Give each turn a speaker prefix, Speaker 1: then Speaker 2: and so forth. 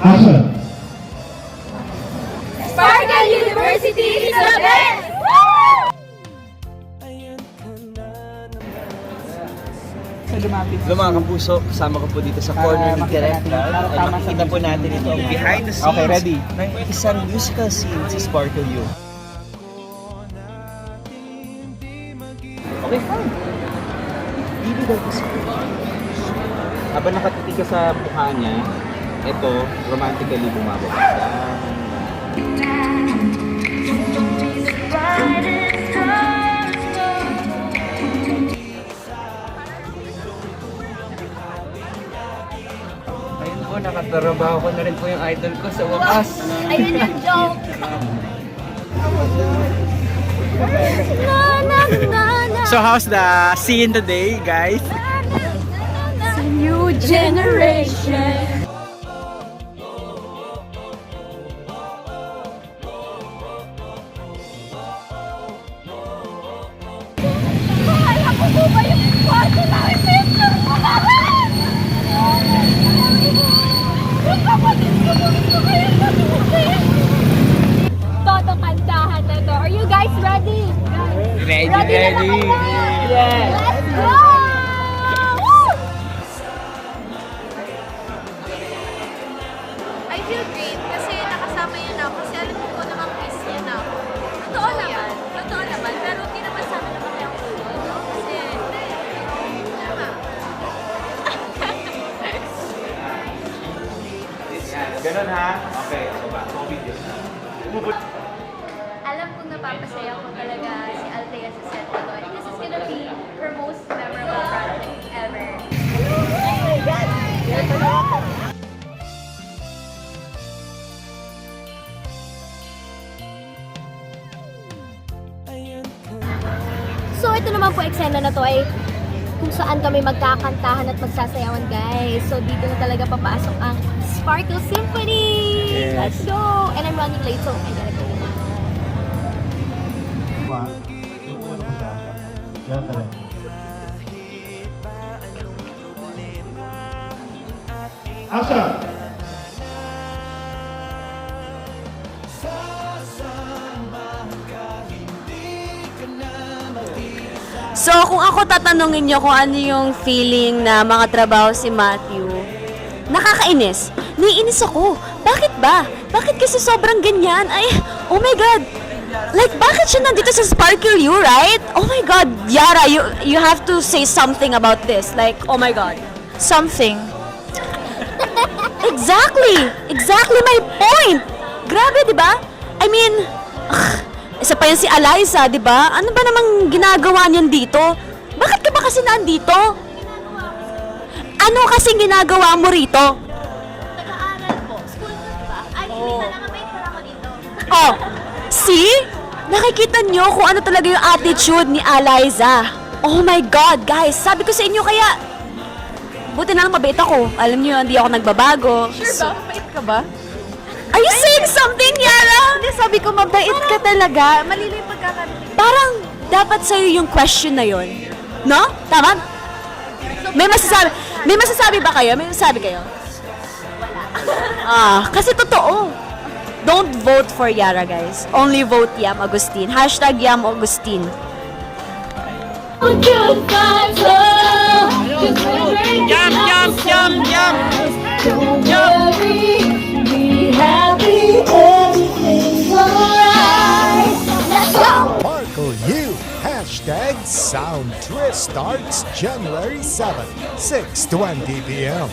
Speaker 1: Action!
Speaker 2: Sparkle University is the best!
Speaker 3: Mga kapuso, kasama ko po dito sa corner ni Direct Love. Ay makikita po natin ito ang behind the scenes ng isang musical scene sa Sparkle U. Okay, fine. Bibigay ko siya.
Speaker 4: Habang nakatitig ka sa mukha niya, ito, romantically bumababa.
Speaker 3: Ayun po, nakatrabaho ko na rin po yung idol ko sa wakas.
Speaker 2: Ayun yung joke!
Speaker 5: So how's the scene today, guys?
Speaker 2: New generation! Kaya ko po ba yung kwarto namin picture mo naman? Yung kapatid ko po gusto kayo matutin! Toto kantahan na to. Are you guys ready?
Speaker 5: Ready,
Speaker 2: Na
Speaker 5: ready.
Speaker 2: ba kayo?
Speaker 5: Yes.
Speaker 2: Let's go! Woo!
Speaker 6: I feel great kasi nakasama yan ako kasi alam ko naman kiss yan ako. Totoo naman, pero hindi naman sana naman yung ulo, no? Kasi, tama.
Speaker 4: Ganun ha? Okay, ako ba? Video.
Speaker 6: Alam kong napapasaya ko talaga si Althea sa set na to. And this is gonna be her most memorable project ever.
Speaker 2: Oh my God! So ito naman po eksena na to ay kung saan kami magkakantahan at magsasayawan, guys. So dito na talaga papasok ang Sparkle Symphony!
Speaker 5: Yes.
Speaker 2: Let's go! And I'm running late, so I gotta go.
Speaker 1: Action!
Speaker 7: So, kung ako tatanungin nyo kung ano yung feeling na mga trabaho si Matthew, nakakainis. Naiinis ako. Bakit ba? Bakit kasi sobrang ganyan? Ay, oh my God. Like, bakit siya nandito sa Sparkle U, right? Oh my God. Yara, you have to say something about this. Like, oh my God. Something. Exactly my point. Grabe, di ba? I mean, isa pa yan si Eliza, di ba? Ano ba namang ginagawa niyan dito? Bakit ka ba kasi nandito? Ano kasing ginagawa mo rito?
Speaker 6: Nag-aaral po. School ko, diba? Ay, hindi talaga may pala ako dito.
Speaker 7: Oh, see? Nakikita niyo kung ano talaga yung attitude ni Eliza. Oh my God, guys. Sabi ko sa inyo kaya, buti na lang mabait ako. Alam niyo, hindi ako nagbabago.
Speaker 6: Sure ba? Mabait ka ba?
Speaker 7: Are you saying something, Yara?
Speaker 6: Hindi, sabi ko mabait ka talaga. Malilo yung pagkakarinig.
Speaker 7: Parang dapat sa'yo yung question na yon, no? Tama? May masasabi ba kayo? May masasabi kayo? Wala. Kasi totoo. Don't vote for Yara, guys. Only vote Yam Agustin. # Yam Agustin.
Speaker 2: Good vibes, love.
Speaker 5: Yum, yum, yum, yum.
Speaker 2: Don't worry, be happy, everything's alright. Let's go!
Speaker 8: Sparkle U. #Sound Trip starts January 7, 6:20 p.m.